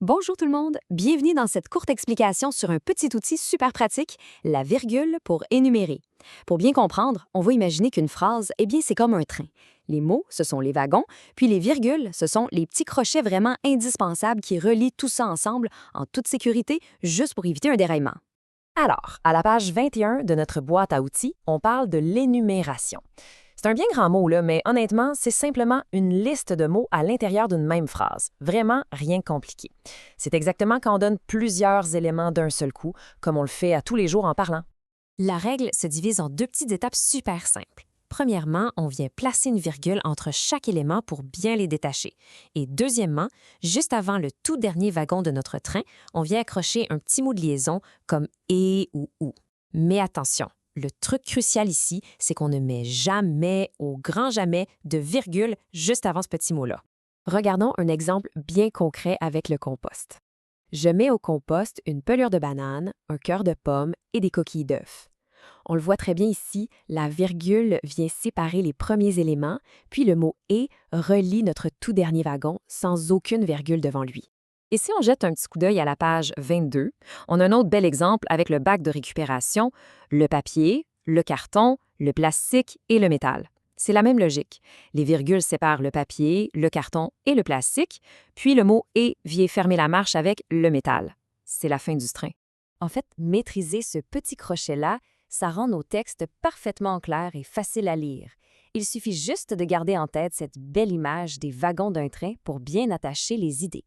Bonjour tout le monde, bienvenue dans cette courte explication sur un petit outil super pratique, la virgule pour énumérer. Pour bien comprendre, on va imaginer qu'une phrase, c'est comme un train. Les mots, ce sont les wagons, puis les virgules, ce sont les petits crochets vraiment indispensables qui relient tout ça ensemble en toute sécurité, juste pour éviter un déraillement. Alors, à la page 21 de notre boîte à outils, on parle de l'énumération. C'est un bien grand mot, là, mais honnêtement, c'est simplement une liste de mots à l'intérieur d'une même phrase. Vraiment rien de compliqué. C'est exactement quand on donne plusieurs éléments d'un seul coup, comme on le fait à tous les jours en parlant. La règle se divise en deux petites étapes super simples. Premièrement, on vient placer une virgule entre chaque élément pour bien les détacher. Et deuxièmement, juste avant le tout dernier wagon de notre train, on vient accrocher un petit mot de liaison comme et ou ou. Mais attention, le truc crucial ici, c'est qu'on ne met jamais, au grand jamais, de virgule juste avant ce petit mot-là. Regardons un exemple bien concret avec le compost. Je mets au compost une pelure de banane, un cœur de pomme et des coquilles d'œufs. On le voit très bien ici, la virgule vient séparer les premiers éléments, puis le mot « et » relie notre tout dernier wagon sans aucune virgule devant lui. Et si on jette un petit coup d'œil à la page 22, on a un autre bel exemple avec le bac de récupération, le papier, le carton, le plastique et le métal. C'est la même logique. Les virgules séparent le papier, le carton et le plastique, puis le mot « et » vient fermer la marche avec le métal. C'est la fin du train. En fait, maîtriser ce petit crochet-là, ça rend nos textes parfaitement clairs et faciles à lire. Il suffit juste de garder en tête cette belle image des wagons d'un train pour bien attacher les idées.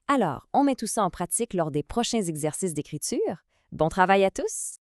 Alors, on met tout ça en pratique lors des prochains exercices d'écriture. Bon travail à tous!